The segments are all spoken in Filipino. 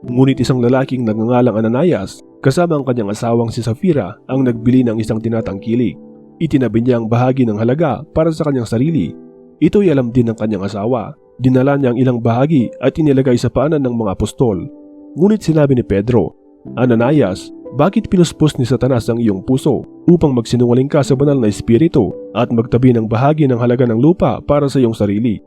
Ngunit isang lalaking nagngangalang Ananias kasama ang kanyang asawang si Safira ang nagbili ng isang tinatangkilik. Itinabi niya ang bahagi ng halaga para sa kanyang sarili. Ito'y alam din ng kanyang asawa. Dinala niya ang ilang bahagi at inilagay sa paanan ng mga apostol. Ngunit sinabi ni Pedro, "Ananias, bakit pinuspos ni Satanas ang iyong puso upang magsinungaling ka sa banal na espiritu at magtabi ng bahagi ng halaga ng lupa para sa iyong sarili?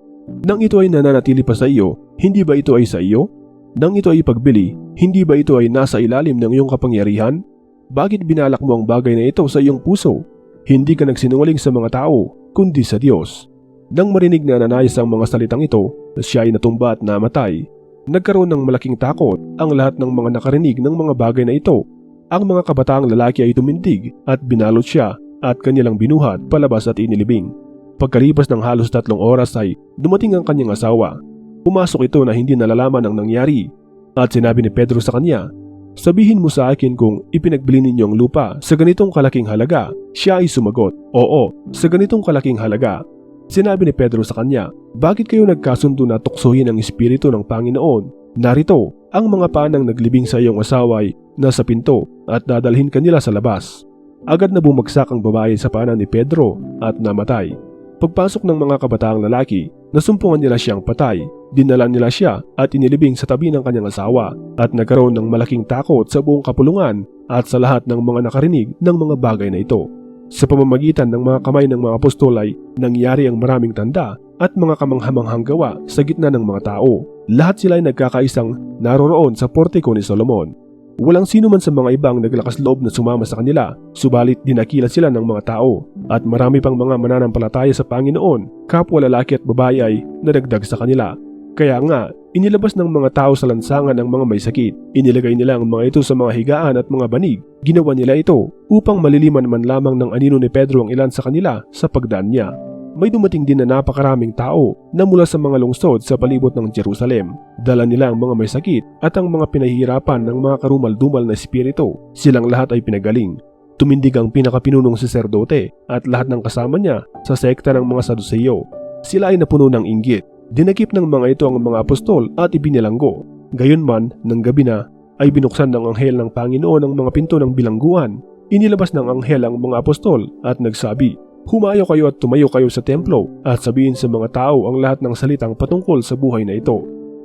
Nang ito ay nananatili pa sa iyo, hindi ba ito ay sa iyo? Nang ito ay pagbili, hindi ba ito ay nasa ilalim ng iyong kapangyarihan? Bakit binalak mo ang bagay na ito sa iyong puso? Hindi ka nagsinungaling sa mga tao, kundi sa Diyos." Nang marinig ni Ananias ang mga salitang ito, siya ay natumba at namatay. Nagkaroon ng malaking takot ang lahat ng mga nakarinig ng mga bagay na ito. Ang mga kabataang lalaki ay tumindig at binalot siya at kanilang binuhat palabas at inilibing. Pagkalipas ng halos 3 oras ay dumating ang kanyang asawa. Pumasok ito na hindi nalalaman ang nangyari at sinabi ni Pedro sa kanya, "Sabihin mo sa akin kung ipinagbili ninyo ang lupa sa ganitong kalaking halaga." Siya ay sumagot, "Oo, sa ganitong kalaking halaga." Sinabi ni Pedro sa kanya, "Bakit kayo nagkasundo na tuksohin ang espiritu ng Panginoon? Narito, ang mga panang naglibing sa iyong asawa ay nasa pinto at dadalhin kanila sa labas." Agad na bumagsak ang babae sa paanan ni Pedro at namatay. Pagpasok ng mga kabataang lalaki, nasumpungan nila siyang patay. Dinala nila siya at inilibing sa tabi ng kanyang asawa at nagkaroon ng malaking takot sa buong kapulungan at sa lahat ng mga nakarinig ng mga bagay na ito. Sa pamamagitan ng mga kamay ng mga apostol ay nangyari ang maraming tanda at mga kamanghamanghang gawa sa gitna ng mga tao. Lahat sila ay nagkakaisang naroroon sa portiko ni Solomon. Walang sino man sa mga ibang naglakas loob na sumama sa kanila, subalit dinakila sila ng mga tao at marami pang mga mananampalataya sa Panginoon, kapwa lalaki at babae ay nadagdag sa kanila. Kaya nga, inilabas ng mga tao sa lansangan ang mga may sakit. Inilagay nila ang mga ito sa mga higaan at mga banig. Ginawa nila ito upang maliliman man lamang ng anino ni Pedro ang ilan sa kanila sa pagdaan niya. May dumating din na napakaraming tao na mula sa mga lungsod sa palibot ng Jerusalem. Dala nila ang mga may sakit at ang mga pinahihirapan ng mga karumal-dumal na espiritu. Silang lahat ay pinagaling. Tumindig ang pinakapinunong saserdote at lahat ng kasama niya sa sekta ng mga Saduseyo. Sila ay napuno ng inggit. Dinakip ng mga ito ang mga apostol at ibinilanggo. Gayunman, ng gabi na, ay binuksan ng anghel ng Panginoon ang mga pinto ng bilangguan. Inilabas ng anghel ang mga apostol at nagsabi, "Humayo kayo at tumayo kayo sa templo at sabihin sa mga tao ang lahat ng salitang patungkol sa buhay na ito."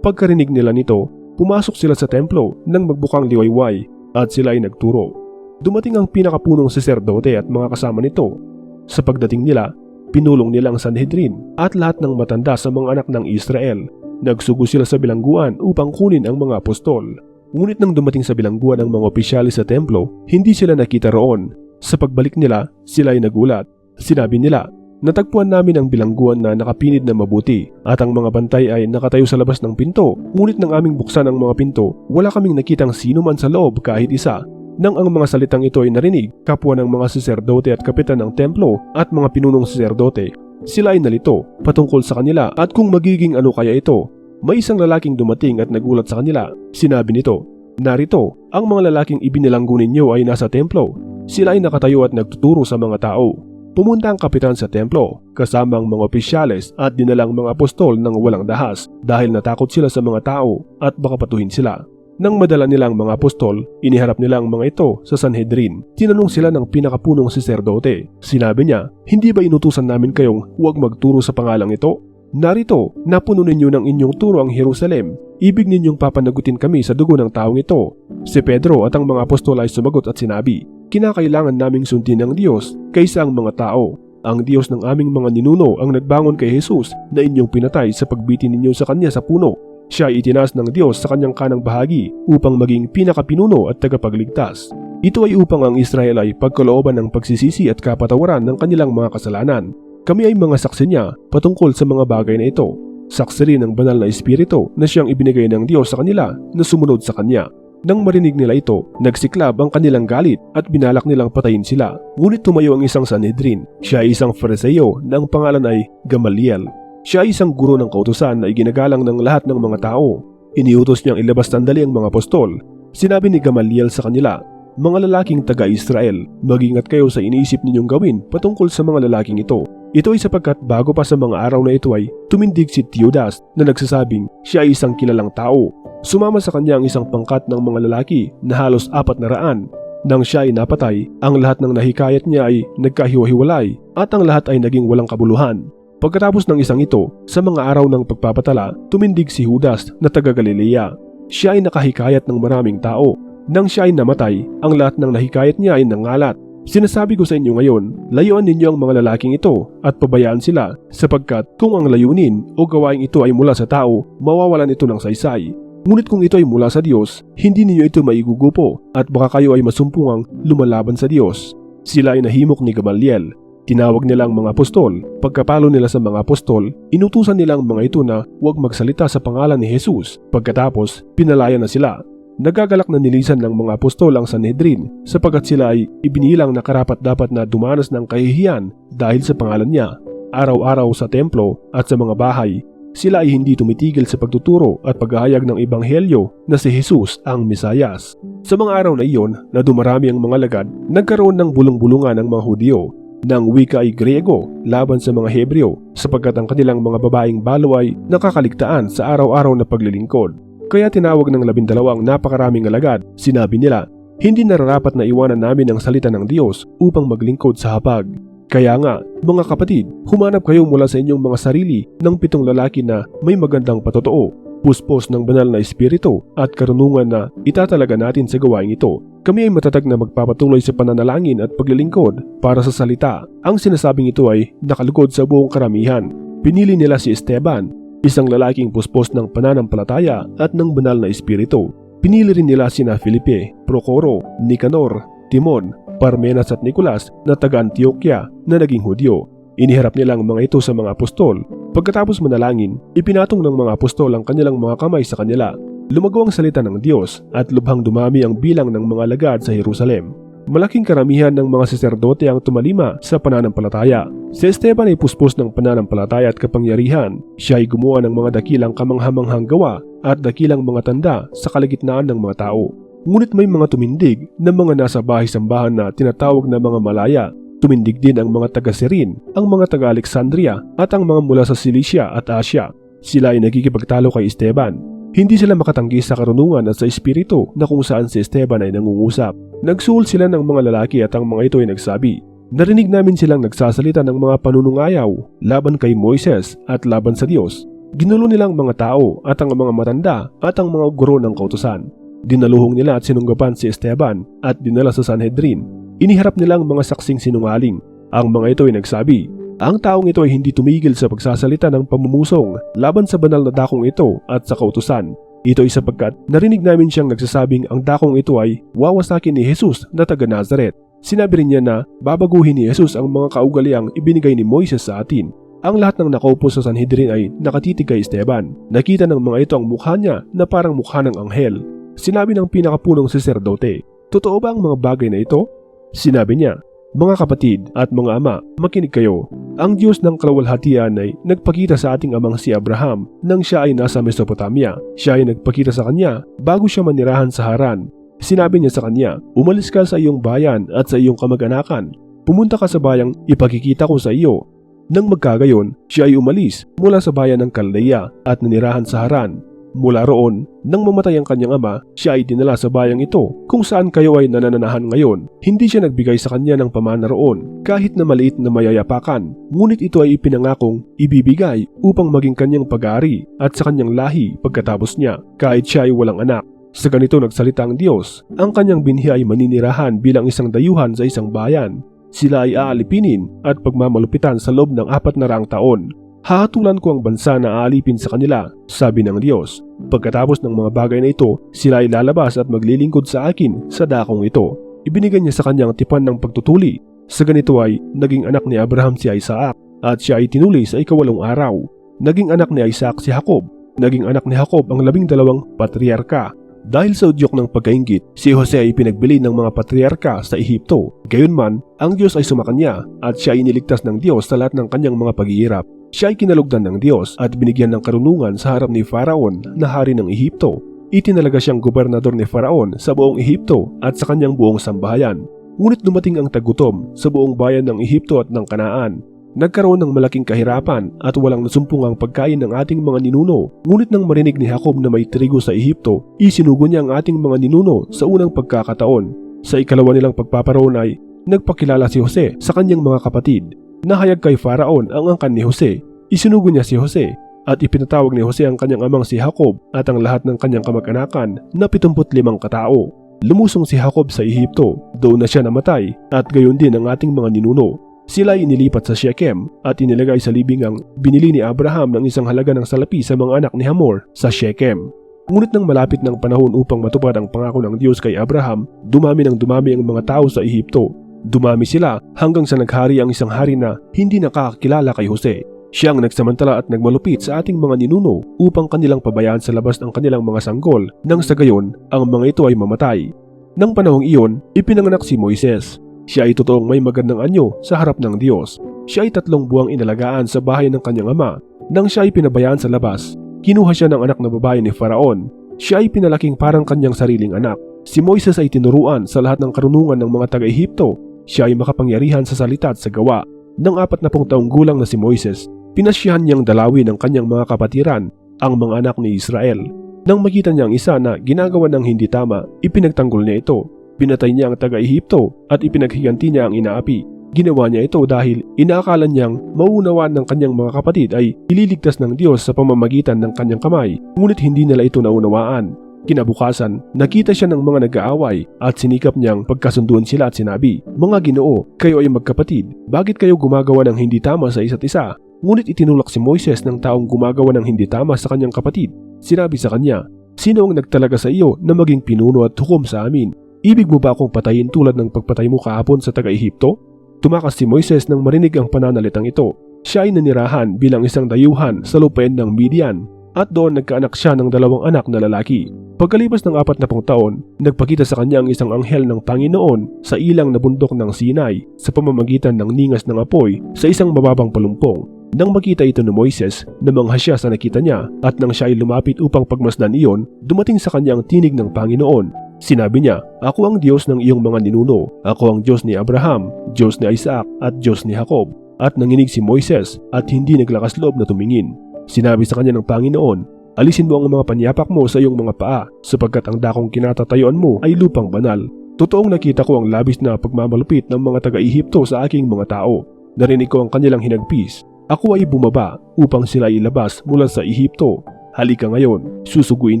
Pagkarinig nila nito, pumasok sila sa templo nang magbukang liwayway at sila ay nagturo. Dumating ang pinakapunong saserdote at mga kasama nito. Sa pagdating nila, pinulong nila ang Sanhedrin at lahat ng matanda sa mga anak ng Israel. Nagsugo sila sa bilangguan upang kunin ang mga apostol. Ngunit nang dumating sa bilangguan ang mga opisyalis sa templo, hindi sila nakita roon. Sa pagbalik nila, sila ay nagulat. Sinabi nila, "Natagpuan namin ang bilangguan na nakapinid na mabuti at ang mga bantay ay nakatayo sa labas ng pinto. Ngunit nang aming buksan ang mga pinto, wala kaming nakitang sino man sa loob kahit isa." Nang ang mga salitang ito ay narinig, kapwa ng mga saserdote at kapitan ng templo at mga pinunong saserdote, sila ay nalito patungkol sa kanila at kung magiging ano kaya ito. May isang lalaking dumating at nagulat sa kanila. Sinabi nito, "Narito, ang mga lalaking ibinilanggo ninyo ay nasa templo." Sila ay nakatayo at nagtuturo sa mga tao. Pumunta ang kapitan sa templo kasama ang mga opisyales at dinalang mga apostol ng walang dahas dahil natakot sila sa mga tao at baka patuhin sila. Nang madala nila ang mga apostol, iniharap nila ang mga ito sa Sanhedrin. Tinanong sila ng pinakapunong saserdote. Sinabi niya, "Hindi ba inutusan namin kayong huwag magturo sa pangalang ito? Narito, napuno ninyo ng inyong turo ang Jerusalem. Ibig ninyong papanagutin kami sa dugo ng taong ito." Si Pedro at ang mga apostol ay sumagot at sinabi, "Kinakailangan naming sundin ng Diyos kaysa ang mga tao. Ang Diyos ng aming mga ninuno ang nagbangon kay Jesus na inyong pinatay sa pagbitin ninyo sa kanya sa puno. Siya ay itinaas ng Diyos sa kanyang kanang bahagi upang maging pinakapinuno at tagapagligtas. Ito ay upang ang Israel ay pagkalooban ng pagsisisi at kapatawaran ng kanilang mga kasalanan. Kami ay mga saksi niya patungkol sa mga bagay na ito. Saksi rin ng banal na espiritu na siyang ibinigay ng Diyos sa kanila na sumunod sa kanya." Nang marinig nila ito, nagsiklab ang kanilang galit at binalak nilang patayin sila. Ngunit tumayo ang isang Sanhedrin. Siya ay isang Fariseo na ang pangalan ay Gamaliel. Siya ay isang guro ng kautusan na iginagalang ng lahat ng mga tao. Iniutos niyang ilabas sandali ang mga apostol. Sinabi ni Gamaliel sa kanila, "Mga lalaking taga-Israel, mag-ingat kayo sa iniisip ninyong gawin patungkol sa mga lalaking ito. Ito ay sapagkat bago pa sa mga araw na ito ay tumindig si Teudas na nagsasabing siya ay isang kilalang tao. Sumama sa kanya ang isang pangkat ng mga lalaki na halos 400. Nang siya ay napatay, ang lahat ng nahikayat niya ay nagkahiwa-hiwalay at ang lahat ay naging walang kabuluhan. Pagkatapos ng isang ito, sa mga araw ng pagpapatala, tumindig si Judas na taga Galilea. Siya ay nakahikayat ng maraming tao. Nang siya ay namatay, ang lahat ng nahikayat niya ay nangalat. Sinasabi ko sa inyo ngayon, layuan ninyo ang mga lalaking ito at pabayaan sila sapagkat kung ang layunin o gawain ito ay mula sa tao, mawawalan ito ng saysay. Ngunit kung ito ay mula sa Diyos, hindi ninyo ito maigugupo at baka kayo ay masumpungang lumalaban sa Diyos. Sila ay nahimok ni Gamaliel. Tinawag nila ang mga apostol. Pagkapalo nila sa mga apostol, inutusan nila ang mga ito na huwag magsalita sa pangalan ni Jesus. Pagkatapos, pinalaya na sila. Nagagalak na nilisan ng mga apostol ang Sanhedrin sapagkat sila ay ibinilang na karapat-dapat na dumanas ng kahihiyan dahil sa pangalan niya. Araw-araw sa templo at sa mga bahay, sila ay hindi tumitigil sa pagtuturo at paghahayag ng ebanghelyo na si Jesus ang Mesayas. Sa mga araw na iyon na dumarami ang mga lagad, nagkaroon ng bulong-bulungan ng mga Hudyo ng wika ay Griego laban sa mga Hebreo sapagkat ang kanilang mga babaeng balo ay nakakaligtaan sa araw-araw na paglilingkod. Kaya tinawag ng 12 ang napakaraming alagad. Sinabi nila, hindi nararapat na iwanan namin ang salita ng Diyos upang maglingkod sa hapag. Kaya nga, mga kapatid, humanap kayo mula sa inyong mga sarili ng 7 lalaki na may magandang patotoo, puspos ng banal na espiritu at karunungan na itatalaga natin sa gawain ito. Kami ay matatag na magpapatuloy sa pananalangin at paglilingkod para sa salita. Ang sinasabing ito ay nakalugod sa buong karamihan. Pinili nila si Esteban, isang lalaking puspos ng pananampalataya at ng banal na espiritu. Pinili rin nila sina Felipe, Procoro, Nicanor, Timon, Parmenas at Nicolas na taga Antioquia na naging Hudyo. Iniharap nila ang mga ito sa mga apostol. Pagkatapos manalangin, ipinatong ng mga apostol ang kanilang mga kamay sa kanila. Lumago ang salita ng Diyos at lubhang dumami ang bilang ng mga alagad sa Jerusalem. Malaking karamihan ng mga saserdote ang tumalima sa pananampalataya. Si Esteban ay puspos ng pananampalataya at kapangyarihan. Siya ay gumawa ng mga dakilang kamanghamanghang gawa at dakilang mga tanda sa kalagitnaan ng mga tao. Ngunit may mga tumindig na mga nasa bahay-sambahan na tinatawag na mga malaya. Tumindig din ang mga taga-Sirin, ang mga taga-Alexandria at ang mga mula sa Cilicia at Asia. Sila ay nagkikipagtalo kay Esteban. Hindi sila makatanggi sa karunungan at sa espiritu na kung saan si Esteban ay nangungusap. Nagsuhol sila ng mga lalaki at ang mga ito ay nagsabi, narinig namin silang nagsasalita ng mga panunungayaw laban kay Moises at laban sa Diyos. Ginulo nilang mga tao at ang mga matanda at ang mga guro ng kautusan. Dinaluhong nila at sinunggapan si Esteban at dinala sa Sanhedrin. Iniharap nila ang mga saksing sinungaling. Ang mga ito ay nagsabi, ang taong ito ay hindi tumigil sa pagsasalita ng pamumusong laban sa banal na dakong ito at sa kautusan. Ito ay sapagkat narinig namin siyang nagsasabing ang dakong ito ay wawasakin ni Jesus na taga Nazaret. Sinabi rin niya na babaguhin ni Jesus ang mga kaugaliang ibinigay ni Moises sa atin. Ang lahat ng nakaupo sa Sanhedrin ay nakatitig kay Esteban. Nakita ng mga ito ang mukha niya na parang mukha ng anghel. Sinabi ng pinakapunong saserdote, totoo ba ang mga bagay na ito? Sinabi niya, mga kapatid at mga ama, makinig kayo. Ang Diyos ng kalawalhatian ay nagpakita sa ating amang si Abraham nang siya ay nasa Mesopotamia. Siya ay nagpakita sa kanya bago siya manirahan sa Haran. Sinabi niya sa kanya, umalis ka sa iyong bayan at sa iyong kamag-anakan. Pumunta ka sa bayang ipakikita ko sa iyo. Nang magkagayon, siya ay umalis mula sa bayan ng Kaldea at nanirahan sa Haran. Mula roon, nang mamatay ang kanyang ama, siya ay dinala sa bayang ito kung saan kayo ay nanananahan ngayon. Hindi siya nagbigay sa kanya ng pamana roon kahit na maliit na mayayapakan. Ngunit ito ay ipinangakong ibibigay upang maging kanyang pag-aari at sa kanyang lahi pagkatapos niya kahit siya ay walang anak. Sa ganito nagsalita ang Diyos, ang kanyang binhi ay maninirahan bilang isang dayuhan sa isang bayan. Sila ay aalipinin at pagmamalupitan sa loob ng 400 taon. Hahatulan ko ang bansa na aalipin sa kanila, sabi ng Diyos. Pagkatapos ng mga bagay na ito, sila ay lalabas at maglilingkod sa akin sa dakong ito. Ibinigay niya sa kanyang tipan ng pagtutuli. Sa ganito ay naging anak ni Abraham si Isaac at siya ay tinuli sa 8 araw. Naging anak ni Isaac si Jacob. Naging anak ni Jacob ang 12 patriarka. Dahil sa udyok ng pagkainggit, si Jose ay pinagbili ng mga patriarka sa Ehipto. Gayunman, ang Diyos ay sumakanya at siya ay iniligtas ng Diyos sa lahat ng kanyang mga paghihirap. Siya ay kinalugdan ng Diyos at binigyan ng karunungan sa harap ni Faraon na hari ng Ehipto. Itinalaga siyang gobernador ni Faraon sa buong Ehipto at sa kanyang buong sambahayan. Ngunit dumating ang tagutom sa buong bayan ng Ehipto at ng Kanaan. Nagkaroon ng malaking kahirapan at walang nasumpungang pagkain ng ating mga ninuno. Ngunit nang marinig ni Jacob na may trigo sa Ehipto, isinugo niya ang ating mga ninuno sa unang pagkakataon. Sa ikalawa nilang pagpaparoon ay nagpakilala si Jose sa kanyang mga kapatid. Nahayag kay Faraon ang angkan ni Jose. Isinugo niya si Jose at ipinatawag ni Jose ang kanyang amang si Jacob at ang lahat ng kanyang kamag-anakan na 75 katao. Lumusong si Jacob sa Ehipto, doon na siya namatay at gayon din ang ating mga ninuno. Sila ay inilipat sa Shechem at inilagay sa libingang binili ni Abraham ng isang halaga ng salapi sa mga anak ni Hamor sa Shechem. Ngunit nang malapit ng panahon upang matupad ang pangako ng Diyos kay Abraham, dumami ang mga tao sa Ehipto. Dumami sila hanggang sa naghari ang isang hari na hindi nakakakilala kay Jose. Siya ang nagsamantala at nagmalupit sa ating mga ninuno upang kanilang pabayaan sa labas ang kanilang mga sanggol nang sa gayon ang mga ito ay mamatay. Nang panahong iyon, ipinanganak si Moises. Siya ay totoong may magandang anyo sa harap ng Diyos. Siya ay 3 buwang inalagaan sa bahay ng kanyang ama. Nang siya ay pinabayaan sa labas, kinuha siya ng anak na babae ni Faraon. Siya ay pinalaking parang kanyang sariling anak. Si Moises ay tinuruan sa lahat ng karunungan ng mga taga-Ehipto. Siya ay makapangyarihan sa salita at sa gawa. Nang 40 taong gulang na si Moises, pinasyahan niyang dalawin ng kanyang mga kapatiran, ang mga anak ni Israel. Nang makita niya ang isa na ginagawa ng hindi tama, ipinagtanggol niya ito. Pinatay niya ang taga-Ehipto at ipinaghiganti niya ang inaapi. Ginawa niya ito dahil inaakala niyang mauunawaan ng kanyang mga kapatid ay ililigtas ng Diyos sa pamamagitan ng kanyang kamay, ngunit hindi nila ito naunawaan. Kinabukasan, nakita siya ng mga nag-aaway at sinikap niyang pagkasunduan sila at sinabi, "Mga Ginoo, kayo ay magkapatid. Bakit kayo gumagawa ng hindi tama sa isa't isa?" Ngunit itinulak si Moises ng taong gumagawa ng hindi tama sa kanyang kapatid. Sinabi sa kanya, "Sino ang nagtalaga sa iyo na maging pinuno at hukom sa amin? Ibig mo ba akong patayin tulad ng pagpatay mo kahapon sa taga-Ehipto?" Tumakas si Moises nang marinig ang pananalitang ito. Siya ay nanirahan bilang isang dayuhan sa lupain ng Midian at doon nagkaanak siya ng 2 anak na lalaki. Pagkalipas ng 40 taon, nagpakita sa kanya ang isang anghel ng Panginoon sa ilang na bundok ng Sinai sa pamamagitan ng ningas ng apoy sa isang mababang palumpong. Nang makita ito ni Moises, namangha siya sa nakita niya at nang siya ay lumapit upang pagmasdan iyon, dumating sa kanya ang tinig ng Panginoon. Sinabi niya, "Ako ang Diyos ng iyong mga ninuno. Ako ang Diyos ni Abraham, Diyos ni Isaac at Diyos ni Jacob." At nanginig si Moises at hindi naglakas loob na tumingin. Sinabi sa kanya ng Panginoon, "Alisin mo ang mga panyapak mo sa iyong mga paa sapagkat ang dakong kinatatayuan mo ay lupang banal." Totoong nakita ko ang labis na pagmamalupit ng mga taga-Ehipto sa aking mga tao. Narinig ko ang kanilang hinagpis. Ako ay bumaba upang sila ilabas mula sa Ehipto. Halika ngayon, susuguin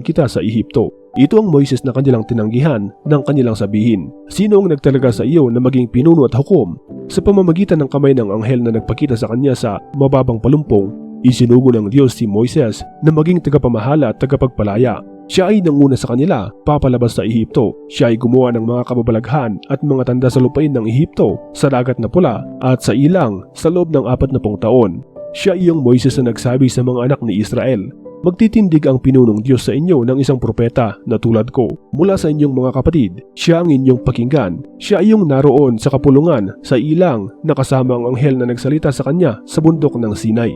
kita sa Ehipto. Ito ang Moises na kanilang tinanggihan ng kanilang sabihin. Sino ang nagtalaga sa iyo na maging pinuno at hukom? Sa pamamagitan ng kamay ng anghel na nagpakita sa kanya sa mababang palumpong, isinugo ng Diyos si Moises na maging tagapamahala at tagapagpalaya. Siya ay nanguna sa kanila papalabas sa Ehipto. Siya ay gumawa ng mga kababalaghan at mga tanda sa lupain ng Ehipto, sa dagat na pula at sa ilang sa loob ng 40 taon. Siya iyong Moises na nagsabi sa mga anak ni Israel, "Magtitindig ang pinunong Diyos sa inyo ng isang propeta na tulad ko mula sa inyong mga kapatid. Siya ang inyong pakinggan. Siya iyong naroon sa kapulungan sa ilang na kasama ang anghel na nagsalita sa kanya sa bundok ng Sinai.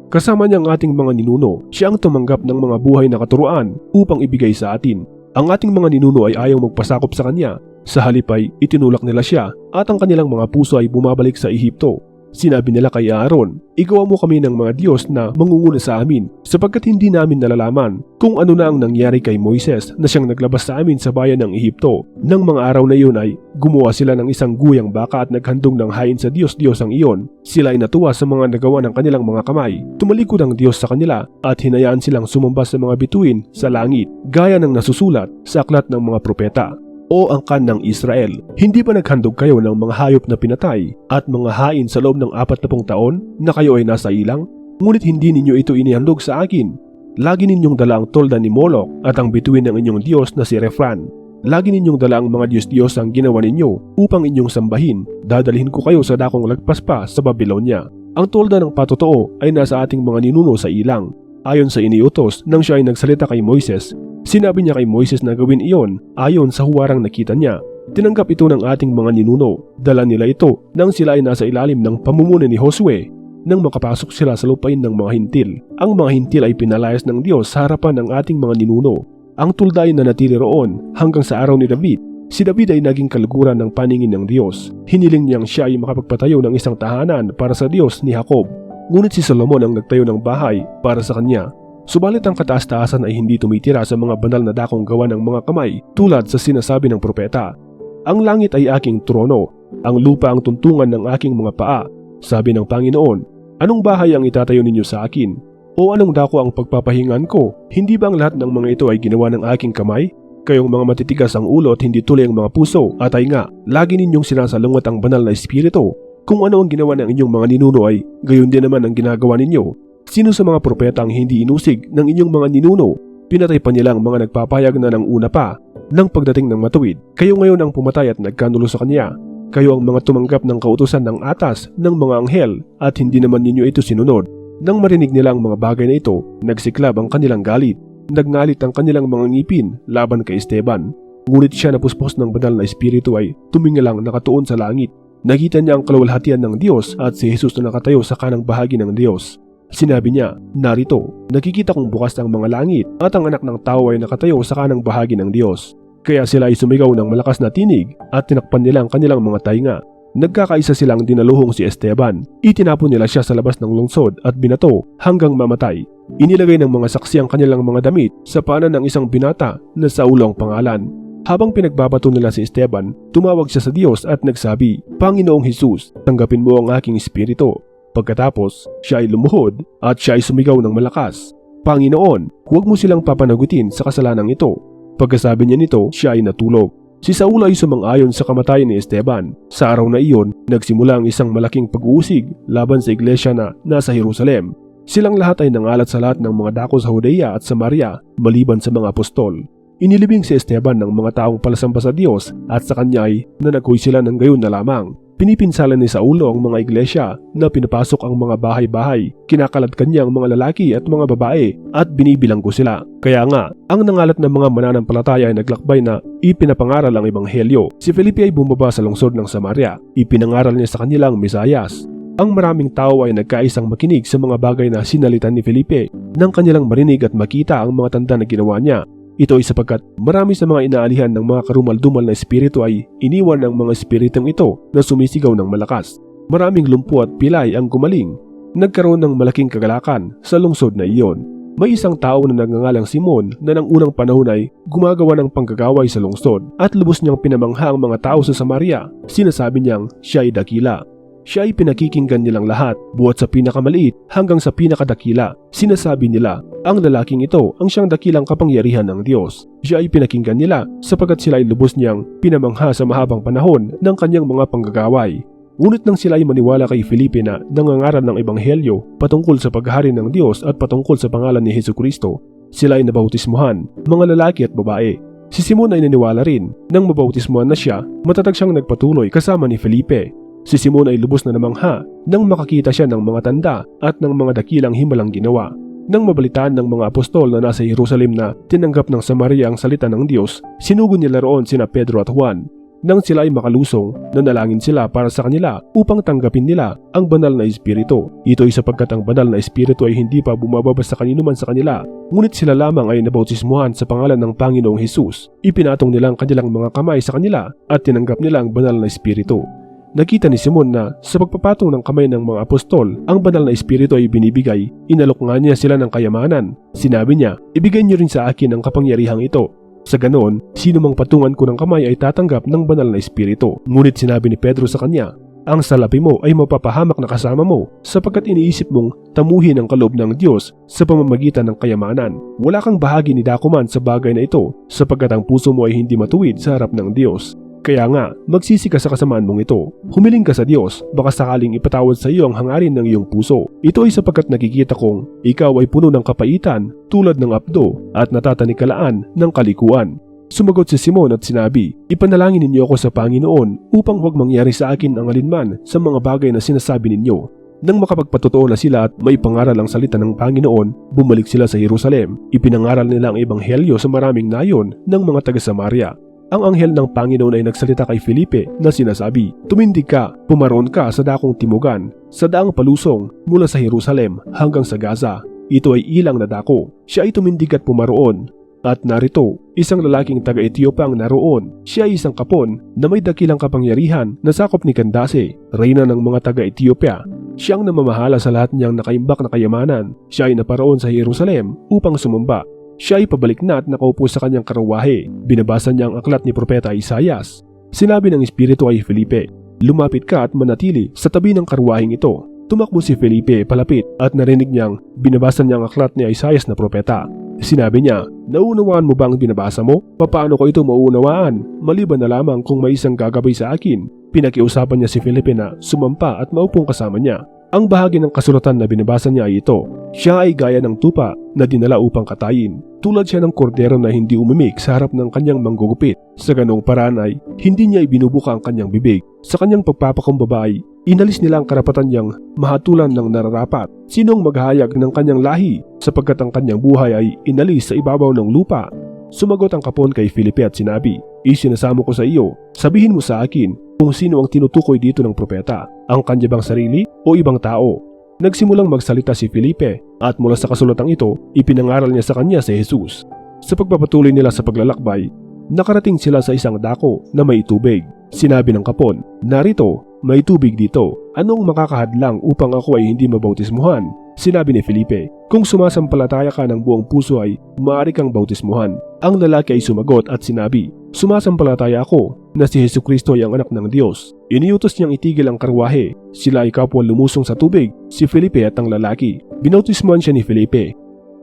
Kasama niya ang ating mga ninuno. Siya ang tumanggap ng mga buhay na katuruan upang ibigay sa atin. Ang ating mga ninuno ay ayaw magpasakop sa kanya. Sa halip ay itinulak nila siya at ang kanilang mga puso ay bumabalik sa Ehipto. Sinabi nila kay Aaron, "Igawa mo kami ng mga Diyos na mangunguna sa amin sapagkat hindi namin nalalaman kung ano na ang nangyari kay Moises na siyang naglabas sa amin sa bayan ng Ehipto." Nang mga araw na iyon ay gumawa sila ng isang guyang baka at naghandog ng hain sa Diyos ang iyon. Sila ay natuwa sa mga nagawa ng kanilang mga kamay. Tumalikod ang Diyos sa kanila at hinayaan silang sumamba sa mga bituin sa langit gaya ng nasusulat sa aklat ng mga propeta. O angkan ng Israel, hindi ba naghandog kayo ng mga hayop na pinatay at mga hain sa loob ng 40 taon na kayo ay nasa ilang? Ngunit hindi ninyo ito inihandog sa akin. Lagi ninyong dala ang tolda ni Moloch at ang bituin ng inyong Diyos na si Refran. Lagi ninyong dala ang mga Diyos-Diyos ang ginawa ninyo upang inyong sambahin. Dadalhin ko kayo sa dakong lagpas pa sa Babylonia. Ang tolda ng patotoo ay nasa ating mga ninuno sa ilang. Ayon sa iniutos nang siya ay nagsalita kay Moises, sinabi niya kay Moises na gawin iyon ayon sa huwarang nakita niya. Tinanggap ito ng ating mga ninuno. Dala nila ito nang sila ay nasa ilalim ng pamumuno ni Josue. Nang makapasok sila sa lupain ng mga hintil, ang mga hintil ay pinalayas ng Diyos sa harapan ng ating mga ninuno. Ang tulda ay nanatili roon hanggang sa araw ni David. Si David ay naging kaluguran ng paningin ng Diyos. Hiniling niyang siya ay makapagpatayo ng isang tahanan para sa Diyos ni Jacob. Ngunit si Solomon ang nagtayo ng bahay para sa kanya. Subalit ang kataas-taasan ay hindi tumitira sa mga banal na dakong gawa ng mga kamay tulad sa sinasabi ng propeta. Ang langit ay aking trono, ang lupa ang tuntungan ng aking mga paa. Sabi ng Panginoon, anong bahay ang itatayo ninyo sa akin? O anong dako ang pagpapahingan ko? Hindi ba ang lahat ng mga ito ay ginawa ng aking kamay? Kayong mga matitigas ang ulo at hindi tuloy ang mga puso, at ay nga, lagi ninyong sinasalungat ang banal na espiritu. Kung ano ang ginawa ng inyong mga ninuno ay gayon din naman ang ginagawa ninyo. Sino sa mga propeta ang hindi inusig ng inyong mga ninuno? Pinatay pa nilang mga nagpapahayag na ng una pa ng pagdating ng matuwid. Kayo ngayon ang pumatay at nagkanulo sa kanya. Kayo ang mga tumanggap ng kautusan ng atas ng mga anghel at hindi naman ninyo ito sinunod. Nang marinig nila ang mga bagay na ito, nagsiklab ang kanilang galit. Nagngalit ang kanilang mga ngipin laban kay Esteban. Ngunit siya na puspos ng banal na espiritu ay tumingalang nakatuon sa langit. Nakita niya ang kaluwalhatian ng Diyos at si Jesus na nakatayo sa kanang bahagi ng Diyos. Sinabi niya, narito, nakikita kong bukas ang mga langit at ang anak ng tao ay nakatayo sa kanang bahagi ng Diyos. Kaya sila ay sumigaw ng malakas na tinig at tinakpan nila ang kanilang mga tainga. Nagkakaisa silang dinaluhong si Esteban. Itinapon nila siya sa labas ng lungsod at binato hanggang mamatay. Inilagay ng mga saksi ang kanilang mga damit sa paanan ng isang binata na Saulo ang pangalan. Habang pinagbabato nila si Esteban, tumawag siya sa Diyos at nagsabi, Panginoong Hesus, tanggapin mo ang aking espiritu. Pagkatapos, siya ay lumuhod at siya ay sumigaw ng malakas, Panginoon, huwag mo silang papanagutin sa kasalanang ito. Pagkasabi niya nito, siya ay natulog. Si Saulo ay sumang-ayon sa kamatayan ni Esteban. Sa araw na iyon, nagsimula ang isang malaking pag-uusig laban sa iglesia na nasa Jerusalem. Silang lahat ay nangalat sa lahat ng mga dako sa Judea at Samaria, maliban sa mga apostol. Inilibing si Esteban ng mga taong palasamba sa Diyos at sa kanya ay nanaghoy sila ng gayon na lamang. Pinipinsala ni Saulo ang mga iglesia na pinapasok ang mga bahay-bahay, kinakalat kanya ang mga lalaki at mga babae at binibilanggo sila. Kaya nga, ang nangalat ng mga mananampalataya ay naglakbay na ipinapangaral ang ebanghelyo. Si Felipe ay bumaba sa lungsod ng Samaria, ipinangaral niya sa kanilang Mesayas. Ang maraming tao ay nagkaisang makinig sa mga bagay na sinalitan ni Felipe nang kanilang marinig at makita ang mga tanda na ginawa niya. Ito ay sapagkat marami sa mga inaalihan ng mga karumal-dumal na espiritu ay iniwan ng mga espiritong ito na sumisigaw ng malakas. Maraming lumpo at pilay ang gumaling. Nagkaroon ng malaking kagalakan sa lungsod na iyon. May isang tao na nagngangalang Simon na ng unang panahon ay gumagawa ng panggagaway sa lungsod at lubos niyang pinamangha ang mga tao sa Samaria. Sinasabi niyang siya ay dakila. Siya ay pinakikinggan nilang lahat, buhat sa pinakamaliit hanggang sa pinakadakila. Sinasabi nila, ang lalaking ito ang siyang dakilang kapangyarihan ng Diyos. Siya ay pinakinggan nila sapagkat sila ay lubos niyang pinamangha sa mahabang panahon ng kanyang mga panggagaway. Ngunit nang sila ay maniwala kay Felipe na nangangaral ng ebanghelyo patungkol sa paghari ng Diyos at patungkol sa pangalan ni Hesukristo, sila ay nabautismuhan, mga lalaki at babae. Si Simon ay naniwala rin. Nang mabautismuhan na siya, matatag siyang nagpatuloy kasama ni Felipe. Si Simon ay lubos na namangha nang makakita siya ng mga tanda at ng mga dakilang himalang ginawa. Nang mabalitaan ng mga apostol na nasa Jerusalem na tinanggap ng Samaria ang salita ng Diyos, sinugo nila roon sina Pedro at Juan. Nang sila ay makalusong, nanalangin sila para sa kanila upang tanggapin nila ang banal na espiritu. Ito ay sapagkat ang banal na espiritu ay hindi pa bumababa sa kaninuman sa kanila, ngunit sila lamang ay nabautismuhan sa pangalan ng Panginoong Hesus. Ipinatong nila ang kanilang mga kamay sa kanila at tinanggap nila ang banal na espiritu. Nakita ni Simon na sa pagpapatong ng kamay ng mga apostol, ang banal na espiritu ay binibigay. Inalok nga niya sila ng kayamanan. Sinabi niya, ibigay niyo rin sa akin ang kapangyarihang ito. Sa ganoon, sino mang patungan ko ng kamay ay tatanggap ng banal na espiritu. Ngunit sinabi ni Pedro sa kanya, ang salapi mo ay mapapahamak na kasama mo sapagkat iniisip mong tamuhin ang kaloob ng Diyos sa pamamagitan ng kayamanan. Wala kang bahagi ni dakuman sa bagay na ito sapagkat ang puso mo ay hindi matuwid sa harap ng Diyos. Kaya nga, magsisi ka sa kasamaan mong ito. Humiling ka sa Diyos, baka sakaling ipatawad sa iyo ang hangarin ng iyong puso. Ito ay sapagkat nakikita kong ikaw ay puno ng kapaitan tulad ng apdo at natatanikalaan ng kalikuan. Sumagot si Simon at sinabi, ipanalangin ninyo ako sa Panginoon upang huwag mangyari sa akin ang alinman sa mga bagay na sinasabi ninyo. Nang makapagpatotoo na sila at may pangaral ang salita ng Panginoon, bumalik sila sa Jerusalem. Ipinangaral nila ang ebanghelyo sa maraming nayon ng mga taga-Samaria. Ang anghel ng Panginoon ay nagsalita kay Felipe na sinasabi, tumindig ka, pumaroon ka sa dakong timugan, sa daang palusong mula sa Jerusalem hanggang sa Gaza. Ito ay ilang na dako. Siya ay tumindig at pumaroon. At narito, isang lalaking taga-Ethiopia ang naroon. Siya ay isang kapon na may dakilang kapangyarihan na sakop ni Candace, reyna ng mga taga-Ethiopia. Siya ang namamahala sa lahat niyang nakaimbak na kayamanan. Siya ay naparoon sa Jerusalem upang sumamba. Siya ay pabalik na at nakaupo sa kanyang karawahe. Binabasa niya ang aklat ni Propeta Isaias. Sinabi ng Espiritu ay Felipe, "Lumapit ka at manatili sa tabi ng karwaheng ito." Tumakbo si Felipe palapit at narinig niyang binabasa niya ang aklat ni Isaias na propeta. Sinabi niya, "Naunawaan mo ba ang binabasa mo? Paano ko ito mauunawaan? Maliban na lamang kung may isang gagabay sa akin." Pinakiusapan niya si Felipe na sumampa at maupong kasama niya. Ang bahagi ng kasulatan na binabasa niya ay ito: siya ay gaya ng tupa na dinala upang katayin. Tulad siya ng kordero na hindi umimik sa harap ng kanyang manggugupit. Sa ganong paraan ay hindi niya ibinubuka ang kanyang bibig. Sa kanyang pagpapakumbaba ay inalis nila ang karapatan niyang mahatulan ng nararapat. Sinong maghahayag ng kanyang lahi sapagkat ang kanyang buhay ay inalis sa ibabaw ng lupa? Sumagot ang kapon kay Felipe at sinabi, "Isinasamo ko sa iyo, sabihin mo sa akin kung sino ang tinutukoy dito ng propeta, ang kanya bang sarili o ibang tao?" Nagsimulang magsalita si Felipe at mula sa kasulatang ito, ipinangaral niya sa kanya si Jesus. Sa pagpapatuloy nila sa paglalakbay, nakarating sila sa isang dako na may tubig. Sinabi ng kapon, "Narito, may tubig dito. Anong makakahadlang upang ako ay hindi mabautismuhan?" Sinabi ni Felipe, "Kung sumasampalataya ka ng buong puso ay maaari kang bautismuhan." Ang lalaki ay sumagot at sinabi, "Sumasampalataya ako na si Jesucristo ay ang anak ng Diyos." Iniutos niyang itigil ang karwahe. Sila ay kapwa lumusong sa tubig, si Felipe at ang lalaki. Binautismuhan siya ni Felipe.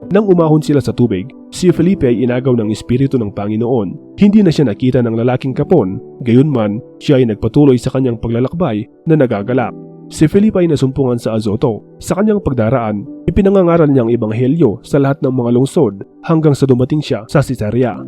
Nang umahon sila sa tubig, si Felipe ay inagaw ng Espiritu ng Panginoon. Hindi na siya nakita ng lalaking kapon, gayunman siya ay nagpatuloy sa kanyang paglalakbay na nagagalak. Si Felipe ay nasumpungan sa Azoto. Sa kanyang pagdaraan, ipinangangaral niya ang ebanghelyo sa lahat ng mga lungsod hanggang sa dumating siya sa Cesarea.